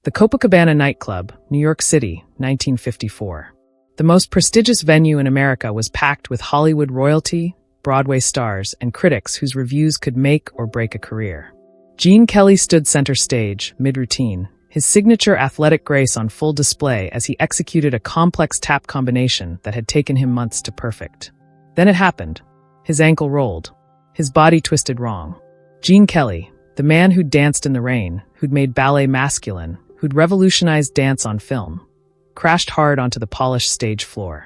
The Copacabana nightclub, New York City, 1954. The most prestigious venue in America was packed with Hollywood royalty, Broadway stars, and critics whose reviews could make or break a career. Gene Kelly stood center stage, mid-routine, his signature athletic grace on full display as he executed a complex tap combination that had taken him months to perfect. Then it happened. His ankle rolled. His body twisted wrong. Gene Kelly, the man who'd danced in the rain, who'd made ballet masculine, who'd revolutionized dance on film, crashed hard onto the polished stage floor.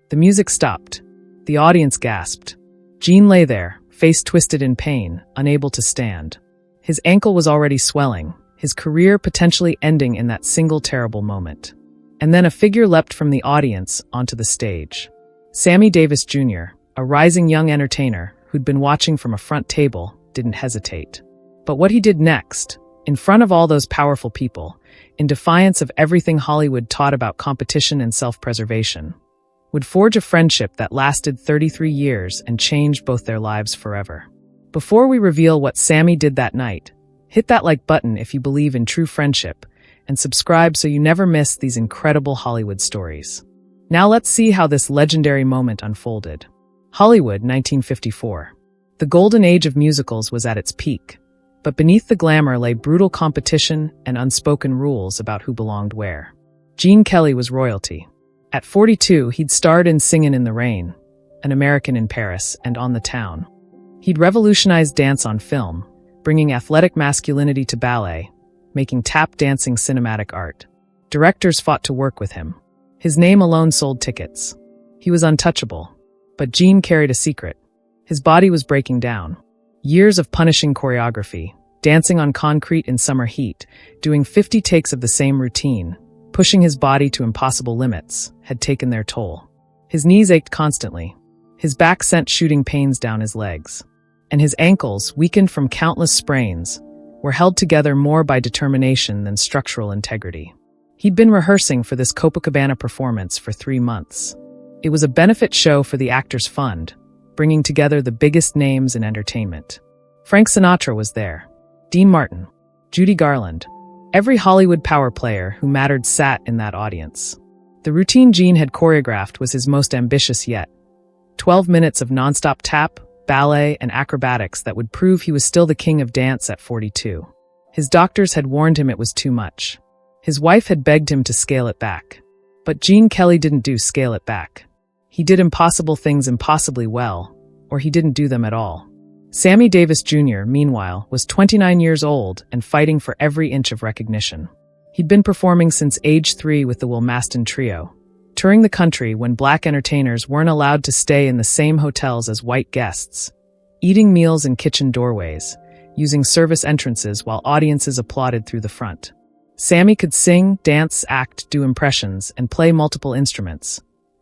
The music stopped. The audience gasped. Gene lay there, face twisted in pain, unable to stand. His ankle was already swelling, his career potentially ending in that single terrible moment. And then a figure leapt from the audience onto the stage. Sammy Davis Jr., a rising young entertainer who'd been watching from a front table, didn't hesitate. But what he did next, in front of all those powerful people, in defiance of everything Hollywood taught about competition and self-preservation, would forge a friendship that lasted 33 years and changed both their lives forever. Before we reveal what Sammy did that night, hit that like button if you believe in true friendship, and subscribe so you never miss these incredible Hollywood stories. Now let's see how this legendary moment unfolded. Hollywood, 1954. The golden age of musicals was at its peak, but beneath the glamour lay brutal competition and unspoken rules about who belonged where. Gene Kelly was royalty. At 42, he'd starred in Singin' in the Rain, An American in Paris, and On the Town. He'd revolutionized dance on film, bringing athletic masculinity to ballet, making tap dancing cinematic art. Directors fought to work with him. His name alone sold tickets. He was untouchable. But Gene carried a secret. His body was breaking down. Years of punishing choreography, dancing on concrete in summer heat, doing 50 takes of the same routine, pushing his body to impossible limits, had taken their toll. His knees ached constantly. His back sent shooting pains down his legs. And his ankles, weakened from countless sprains, were held together more by determination than structural integrity. He'd been rehearsing for this Copacabana performance for 3 months. It was a benefit show for the Actors Fund, bringing together the biggest names in entertainment. Frank Sinatra was there. Dean Martin. Judy Garland. Every Hollywood power player who mattered sat in that audience. The routine Gene had choreographed was his most ambitious yet. 12 minutes of nonstop tap, ballet, and acrobatics that would prove he was still the king of dance at 42. His doctors had warned him it was too much. His wife had begged him to scale it back. But Gene Kelly didn't do scale it back. He did impossible things impossibly well, or he didn't do them at all. Sammy Davis Jr., meanwhile, was 29 years old and fighting for every inch of recognition. He'd been performing since age 3 with the Will Maston Trio, touring the country when black entertainers weren't allowed to stay in the same hotels as white guests, eating meals in kitchen doorways, using service entrances while audiences applauded through the front. Sammy could sing, dance, act, do impressions, and play multiple instruments,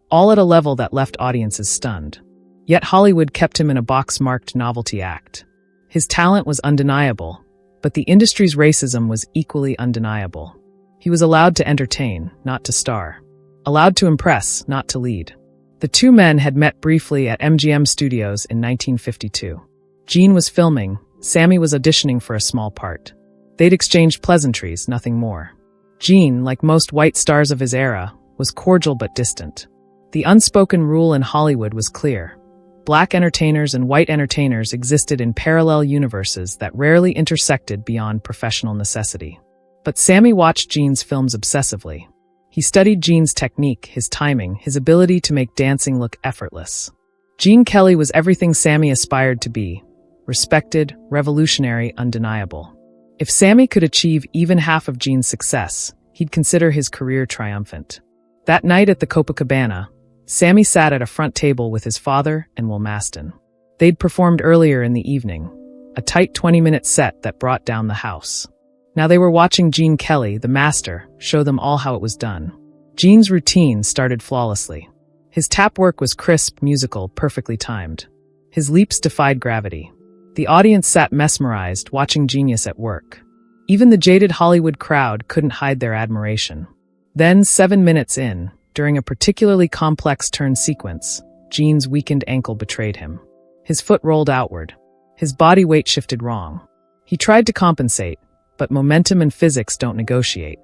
all at a level that left audiences stunned. Yet Hollywood kept him in a box marked novelty act. His talent was undeniable, but the industry's racism was equally undeniable. He was allowed to entertain, not to star. Allowed to impress, not to lead. The two men had met briefly at MGM Studios in 1952. Gene was filming, Sammy was auditioning for a small part. They'd exchanged pleasantries, nothing more. Gene, like most white stars of his era, was cordial but distant. The unspoken rule in Hollywood was clear. Black entertainers and white entertainers existed in parallel universes that rarely intersected beyond professional necessity. But Sammy watched Gene's films obsessively. He studied Gene's technique, his timing, his ability to make dancing look effortless. Gene Kelly was everything Sammy aspired to be: respected, revolutionary, undeniable. If Sammy could achieve even half of Gene's success, he'd consider his career triumphant. That night at the Copacabana, Sammy sat at a front table with his father and Will Maston. They'd performed earlier in the evening, a tight 20-minute set that brought down the house. Now they were watching Gene Kelly, the master, show them all how it was done. Gene's routine started flawlessly. His tap work was crisp, musical, perfectly timed. His leaps defied gravity. The audience sat mesmerized, watching genius at work. Even the jaded Hollywood crowd couldn't hide their admiration. Then, 7 minutes in, during a particularly complex turn sequence, Gene's weakened ankle betrayed him. His foot rolled outward. His body weight shifted wrong. He tried to compensate, but momentum and physics don't negotiate.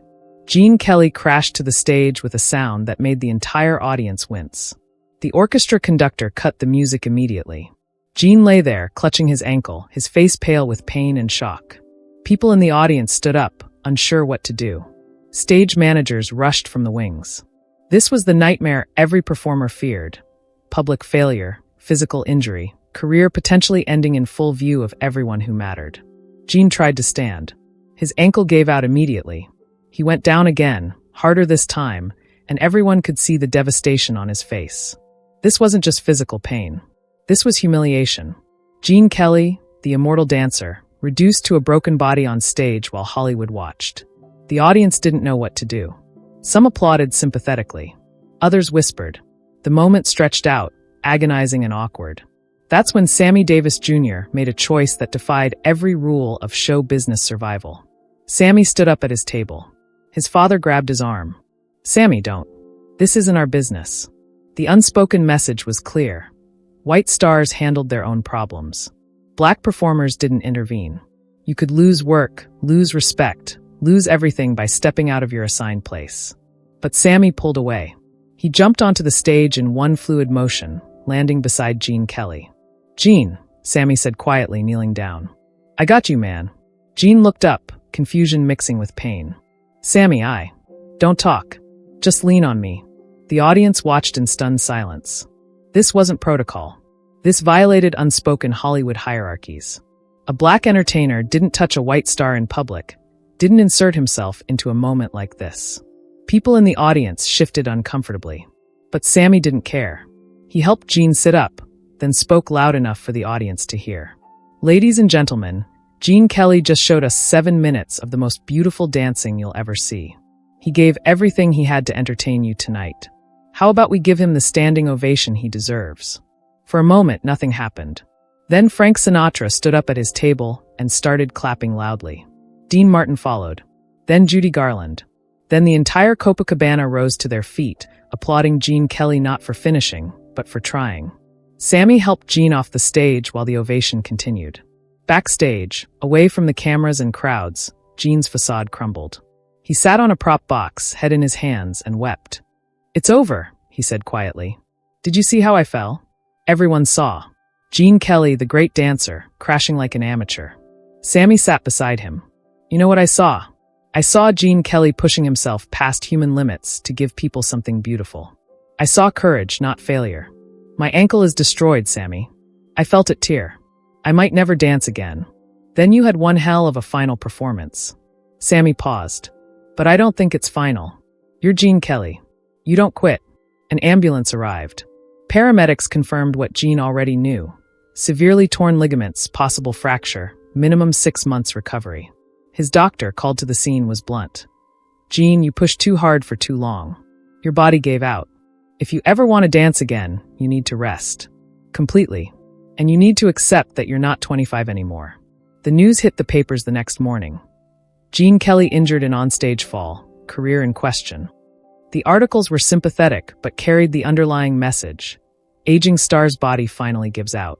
Gene Kelly crashed to the stage with a sound that made the entire audience wince. The orchestra conductor cut the music immediately. Gene lay there, clutching his ankle, his face pale with pain and shock. People in the audience stood up, unsure what to do. Stage managers rushed from the wings. This was the nightmare every performer feared. Public failure, physical injury, career potentially ending in full view of everyone who mattered. Gene tried to stand. His ankle gave out immediately. He went down again, harder this time, and everyone could see the devastation on his face. This wasn't just physical pain. This was humiliation. Gene Kelly, the immortal dancer, reduced to a broken body on stage while Hollywood watched. The audience didn't know what to do. Some applauded sympathetically. Others whispered. The moment stretched out, agonizing and awkward. That's when Sammy Davis Jr. made a choice that defied every rule of show business survival. Sammy stood up at his table. His father grabbed his arm. Sammy, don't. This isn't our business. The unspoken message was clear. White stars handled their own problems. Black performers didn't intervene. You could lose work, lose respect, lose everything by stepping out of your assigned place. But Sammy pulled away. He jumped onto the stage in one fluid motion, landing beside Gene Kelly. Gene, Sammy said quietly, kneeling down. I got you, man. Gene looked up, confusion mixing with pain. Sammy, don't talk. Just lean on me. The audience watched in stunned silence. This wasn't protocol. This violated unspoken Hollywood hierarchies. A black entertainer didn't touch a white star in public, didn't insert himself into a moment like this. People in the audience shifted uncomfortably. But Sammy didn't care. He helped Gene sit up, then spoke loud enough for the audience to hear. Ladies and gentlemen, Gene Kelly just showed us 7 minutes of the most beautiful dancing you'll ever see. He gave everything he had to entertain you tonight. How about we give him the standing ovation he deserves? For a moment, nothing happened. Then Frank Sinatra stood up at his table and started clapping loudly. Dean Martin followed. Then Judy Garland. Then the entire Copacabana rose to their feet, applauding Gene Kelly not for finishing, but for trying. Sammy helped Gene off the stage while the ovation continued. Backstage, away from the cameras and crowds, Gene's facade crumbled. He sat on a prop box, head in his hands, and wept. It's over, he said quietly. Did you see how I fell? Everyone saw. Gene Kelly, the great dancer, crashing like an amateur. Sammy sat beside him. You know what I saw? I saw Gene Kelly pushing himself past human limits to give people something beautiful. I saw courage, not failure. My ankle is destroyed, Sammy. I felt it tear. I might never dance again. Then you had one hell of a final performance. Sammy paused. But I don't think it's final. You're Gene Kelly. You don't quit. An ambulance arrived. Paramedics confirmed what Gene already knew. Severely torn ligaments, possible fracture, minimum 6 months recovery. His doctor, called to the scene, was blunt. Gene, you pushed too hard for too long. Your body gave out. If you ever want to dance again, you need to rest. Completely. And you need to accept that you're not 25 anymore. The news hit the papers the next morning. Gene Kelly injured in onstage fall, career in question. The articles were sympathetic but carried the underlying message. Aging star's body finally gives out.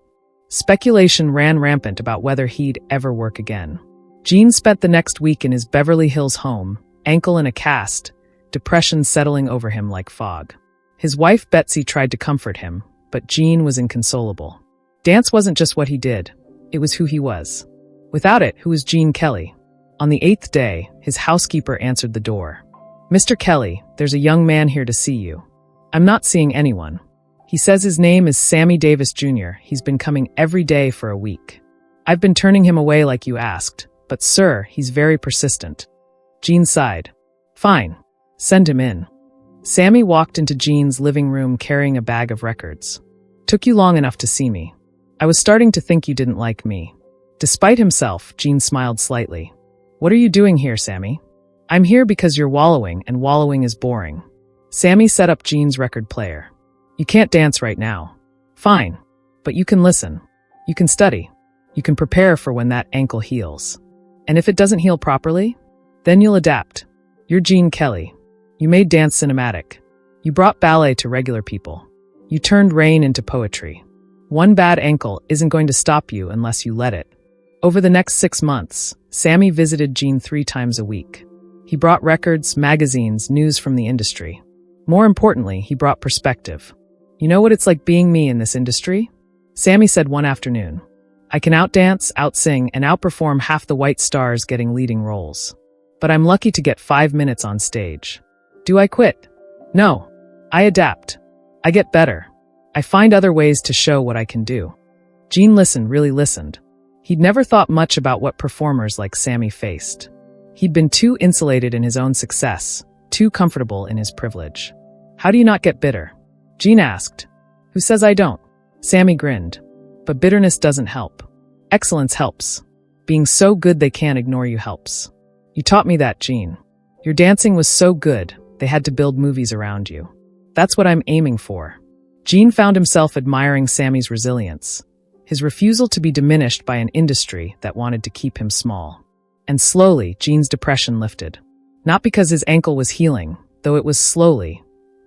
Speculation ran rampant about whether he'd ever work again. Gene spent the next week in his Beverly Hills home, ankle in a cast, depression settling over him like fog. His wife Betsy tried to comfort him, but Gene was inconsolable. Dance wasn't just what he did, it was who he was. Without it, who was Gene Kelly? On the 8th day, his housekeeper answered the door. Mr. Kelly, there's a young man here to see you. I'm not seeing anyone. He says his name is Sammy Davis Jr. He's been coming every day for a week. I've been turning him away like you asked, but sir, he's very persistent. Gene sighed. Fine. Send him in. Sammy walked into Gene's living room carrying a bag of records. Took you long enough to see me. I was starting to think you didn't like me. Despite himself, Gene smiled slightly. What are you doing here, Sammy? I'm here because you're wallowing, and wallowing is boring. Sammy set up Gene's record player. You can't dance right now. Fine. But you can listen. You can study. You can prepare for when that ankle heals. And if it doesn't heal properly, then you'll adapt. You're Gene Kelly. You made dance cinematic. You brought ballet to regular people. You turned rain into poetry. One bad ankle isn't going to stop you unless you let it. Over the next 6 months, Sammy visited Gene 3 times a week. He brought records, magazines, news from the industry. More importantly, he brought perspective. You know what it's like being me in this industry? Sammy said one afternoon. I can outdance, outsing, and outperform half the white stars getting leading roles. But I'm lucky to get 5 minutes on stage. Do I quit? No. I adapt. I get better. I find other ways to show what I can do. Gene listened, really listened. He'd never thought much about what performers like Sammy faced. He'd been too insulated in his own success, too comfortable in his privilege. How do you not get bitter? Gene asked. Who says I don't? Sammy grinned. But bitterness doesn't help. Excellence helps. Being so good they can't ignore you helps. You taught me that, Gene. Your dancing was so good, they had to build movies around you. That's what I'm aiming for. Gene found himself admiring Sammy's resilience, his refusal to be diminished by an industry that wanted to keep him small. And slowly, Gene's depression lifted. Not because his ankle was healing, though it was slowly,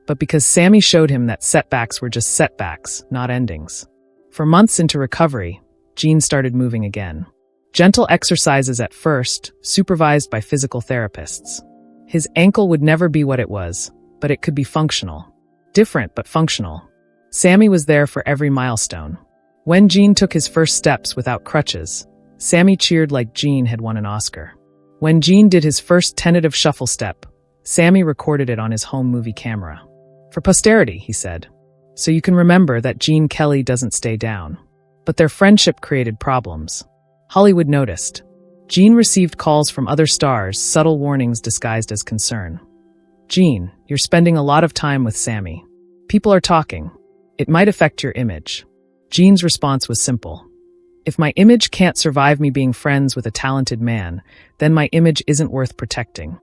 but because Sammy showed him that setbacks were just setbacks, not endings. For months into recovery, Gene started moving again. Gentle exercises at first, supervised by physical therapists. His ankle would never be what it was, but it could be functional. Different, but functional. Sammy was there for every milestone. When Gene took his first steps without crutches, Sammy cheered like Gene had won an Oscar. When Gene did his first tentative shuffle step, Sammy recorded it on his home movie camera. For posterity, he said. So you can remember that Gene Kelly doesn't stay down. But their friendship created problems. Hollywood noticed. Gene received calls from other stars, subtle warnings disguised as concern. Gene, you're spending a lot of time with Sammy. People are talking. It might affect your image. Gene's response was simple. If my image can't survive me being friends with a talented man, then my image isn't worth protecting.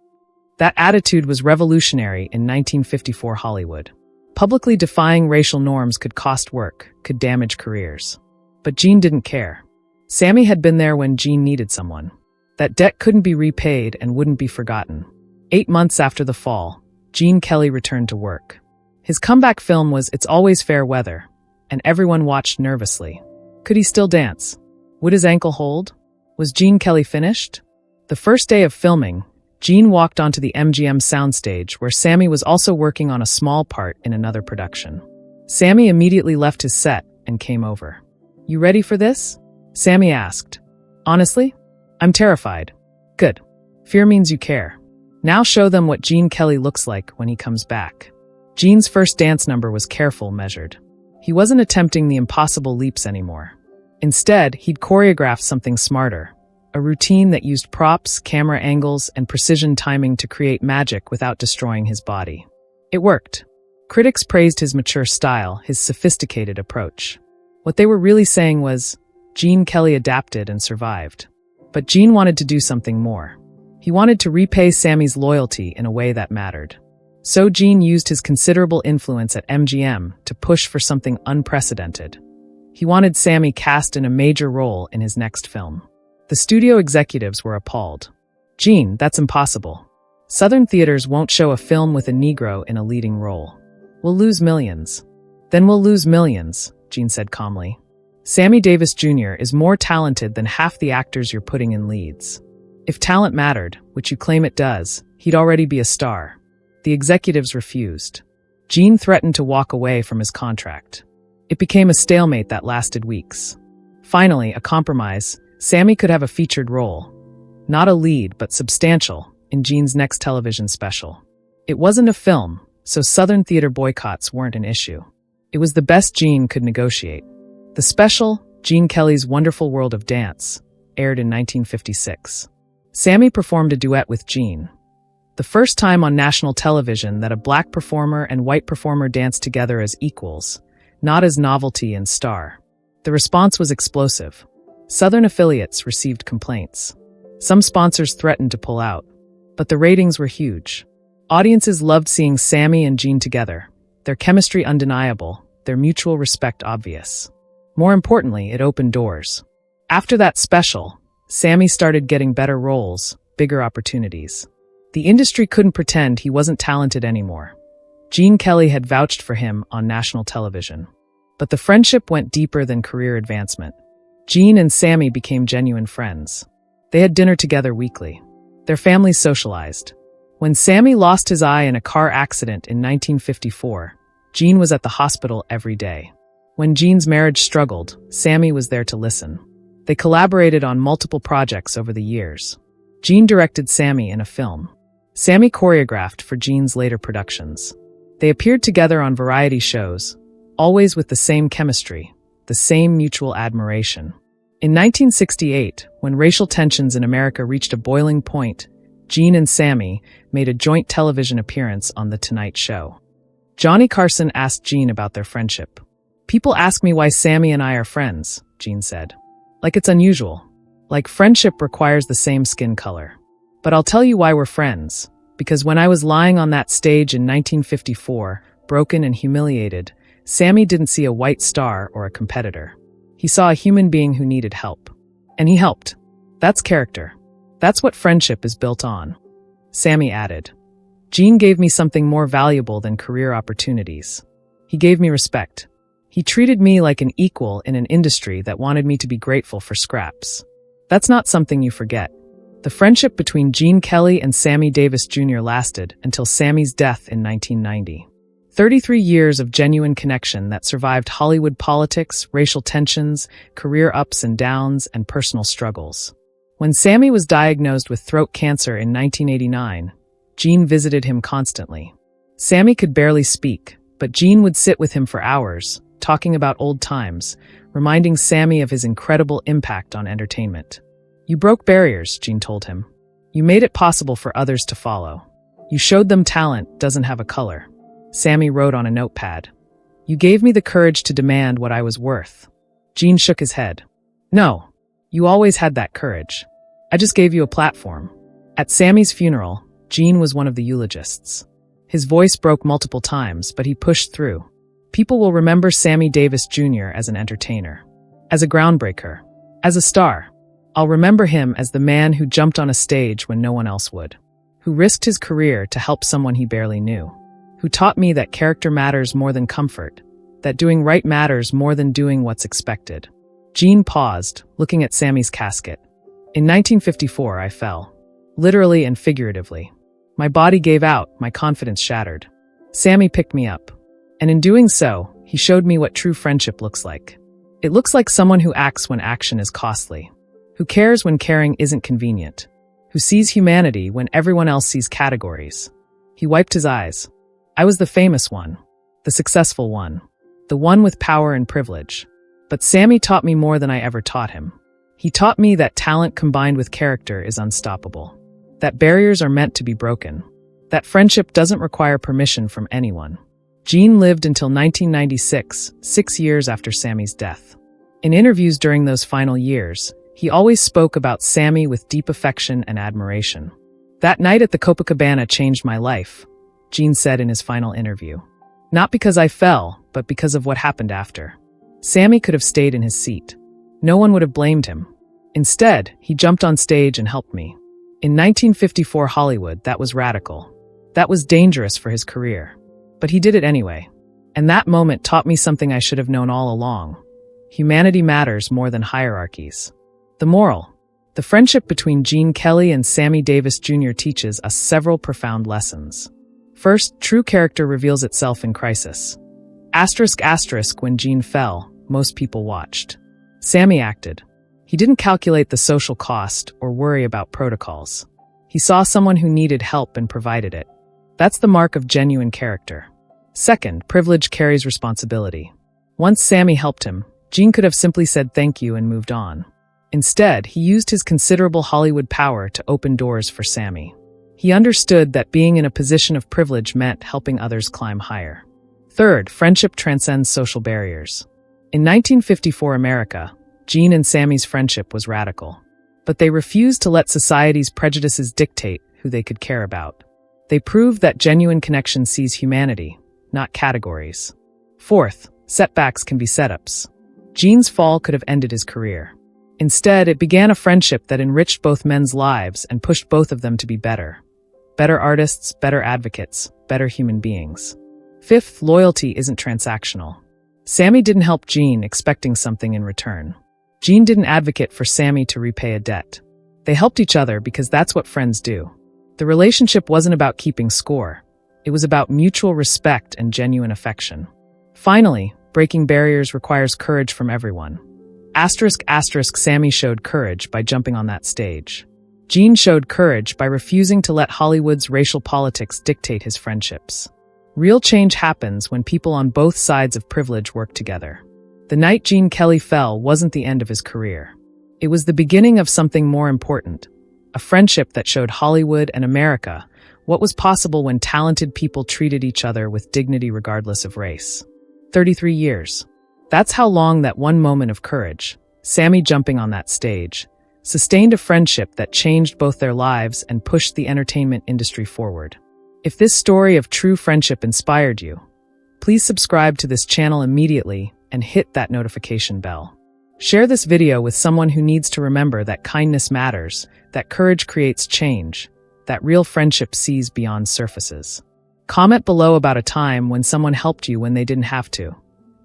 That attitude was revolutionary in 1954 Hollywood. Publicly defying racial norms could cost work, could damage careers. But Gene didn't care. Sammy had been there when Gene needed someone. That debt couldn't be repaid and wouldn't be forgotten. 8 months after the fall, Gene Kelly returned to work. His comeback film was It's Always Fair Weather, and everyone watched nervously. Could he still dance? Would his ankle hold? Was Gene Kelly finished? The first day of filming, Gene walked onto the MGM soundstage where Sammy was also working on a small part in another production. Sammy immediately left his set and came over. You ready for this? Sammy asked. Honestly? I'm terrified. Good. Fear means you care. Now show them what Gene Kelly looks like when he comes back. Gene's first dance number was careful, measured. He wasn't attempting the impossible leaps anymore. Instead, he'd choreographed something smarter. A routine that used props, camera angles, and precision timing to create magic without destroying his body. It worked. Critics praised his mature style, his sophisticated approach. What they were really saying was, Gene Kelly adapted and survived. But Gene wanted to do something more. He wanted to repay Sammy's loyalty in a way that mattered. So Gene used his considerable influence at MGM to push for something unprecedented. He wanted Sammy cast in a major role in his next film. The studio executives were appalled. Gene, that's impossible. Southern theaters won't show a film with a Negro in a leading role. We'll lose millions. Then we'll lose millions, Gene said calmly. Sammy Davis Jr. is more talented than half the actors you're putting in leads. If talent mattered, which you claim it does, he'd already be a star. The executives refused. Gene threatened to walk away from his contract. It became a stalemate that lasted weeks. Finally, a compromise. Sammy could have a featured role. Not a lead, but substantial, in Gene's next television special. It wasn't a film, so Southern theater boycotts weren't an issue. It was the best Gene could negotiate. The special, Gene Kelly's Wonderful World of Dance, aired in 1956. Sammy performed a duet with Gene. The first time on national television that a black performer and white performer danced together as equals, not as novelty and star. The response was explosive. Southern affiliates received complaints. Some sponsors threatened to pull out. But the ratings were huge. Audiences loved seeing Sammy and Gene together, their chemistry undeniable, their mutual respect obvious. More importantly, it opened doors. After that special, Sammy started getting better roles, bigger opportunities. The industry couldn't pretend he wasn't talented anymore. Gene Kelly had vouched for him on national television. But the friendship went deeper than career advancement. Gene and Sammy became genuine friends. They had dinner together weekly. Their families socialized. When Sammy lost his eye in a car accident in 1954, Gene was at the hospital every day. When Gene's marriage struggled, Sammy was there to listen. They collaborated on multiple projects over the years. Gene directed Sammy in a film. Sammy choreographed for Gene's later productions. They appeared together on variety shows, always with the same chemistry, the same mutual admiration. In 1968, when racial tensions in America reached a boiling point, Gene and Sammy made a joint television appearance on The Tonight Show. Johnny Carson asked Gene about their friendship. "People ask me why Sammy and I are friends," Gene said. "Like it's unusual. Like friendship requires the same skin color. But I'll tell you why we're friends. Because when I was lying on that stage in 1954, broken and humiliated, Sammy didn't see a white star or a competitor. He saw a human being who needed help. And he helped. That's character. That's what friendship is built on." Sammy added, "Gene gave me something more valuable than career opportunities. He gave me respect. He treated me like an equal in an industry that wanted me to be grateful for scraps. That's not something you forget." The friendship between Gene Kelly and Sammy Davis Jr. lasted until Sammy's death in 1990. 33 years of genuine connection that survived Hollywood politics, racial tensions, career ups and downs, and personal struggles. When Sammy was diagnosed with throat cancer in 1989, Gene visited him constantly. Sammy could barely speak, but Gene would sit with him for hours, talking about old times, reminding Sammy of his incredible impact on entertainment. "You broke barriers," Gene told him. "You made it possible for others to follow. You showed them talent doesn't have a color." Sammy wrote on a notepad, "You gave me the courage to demand what I was worth." Gene shook his head. "No, you always had that courage. I just gave you a platform." At Sammy's funeral, Gene was one of the eulogists. His voice broke multiple times, but he pushed through. People will remember Sammy Davis Jr. as an entertainer, as a groundbreaker, as a star. I'll remember him as the man who jumped on a stage when no one else would, who risked his career to help someone he barely knew, who taught me that character matters more than comfort, that doing right matters more than doing what's expected. Gene paused, looking at Sammy's casket. "In 1954, I fell. Literally and figuratively. My body gave out, my confidence shattered. Sammy picked me up. And in doing so, he showed me what true friendship looks like. It looks like someone who acts when action is costly, who cares when caring isn't convenient, who sees humanity when everyone else sees categories." He wiped his eyes. "I was the famous one, the successful one, the one with power and privilege. But Sammy taught me more than I ever taught him. He taught me that talent combined with character is unstoppable, that barriers are meant to be broken, that friendship doesn't require permission from anyone." Gene lived until 1996, 6 years after Sammy's death. In interviews during those final years, he always spoke about Sammy with deep affection and admiration. "That night at the Copacabana changed my life," Gene said in his final interview. "Not because I fell, but because of what happened after. Sammy could have stayed in his seat. No one would have blamed him. Instead, he jumped on stage and helped me. In 1954 Hollywood, that was radical. That was dangerous for his career. But he did it anyway. And that moment taught me something I should have known all along. Humanity matters more than hierarchies." The moral: the friendship between Gene Kelly and Sammy Davis Jr. teaches us several profound lessons. First, true character reveals itself in crisis. ***, when Gene fell, most people watched. Sammy acted. He didn't calculate the social cost or worry about protocols. He saw someone who needed help and provided it. That's the mark of genuine character. Second, privilege carries responsibility. Once Sammy helped him, Gene could have simply said thank you and moved on. Instead, he used his considerable Hollywood power to open doors for Sammy. He understood that being in a position of privilege meant helping others climb higher. Third, friendship transcends social barriers. In 1954 America, Gene and Sammy's friendship was radical. But they refused to let society's prejudices dictate who they could care about. They proved that genuine connection sees humanity, not categories. Fourth, setbacks can be setups. Gene's fall could have ended his career. Instead, it began a friendship that enriched both men's lives and pushed both of them to be better. Better artists, better advocates, better human beings. Fifth, loyalty isn't transactional. Sammy didn't help Gene expecting something in return. Gene didn't advocate for Sammy to repay a debt. They helped each other because that's what friends do. The relationship wasn't about keeping score. It was about mutual respect and genuine affection. Finally, breaking barriers requires courage from everyone. Sammy showed courage by jumping on that stage. Gene showed courage by refusing to let Hollywood's racial politics dictate his friendships. Real change happens when people on both sides of privilege work together. The night Gene Kelly fell wasn't the end of his career. It was the beginning of something more important, a friendship that showed Hollywood and America what was possible when talented people treated each other with dignity regardless of race. 33 years. That's how long that one moment of courage, Sammy jumping on that stage, sustained a friendship that changed both their lives and pushed the entertainment industry forward. If this story of true friendship inspired you, please subscribe to this channel immediately and hit that notification bell. Share this video with someone who needs to remember that kindness matters, that courage creates change, that real friendship sees beyond surfaces. Comment below about a time when someone helped you when they didn't have to,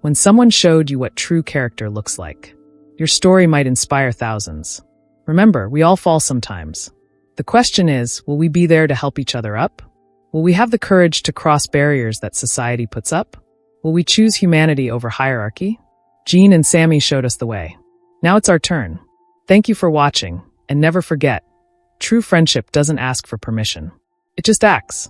when someone showed you what true character looks like. Your story might inspire thousands. Remember, we all fall sometimes. The question is, will we be there to help each other up? Will we have the courage to cross barriers that society puts up? Will we choose humanity over hierarchy? Gene and Sammy showed us the way. Now it's our turn. Thank you for watching, and never forget, true friendship doesn't ask for permission. It just acts.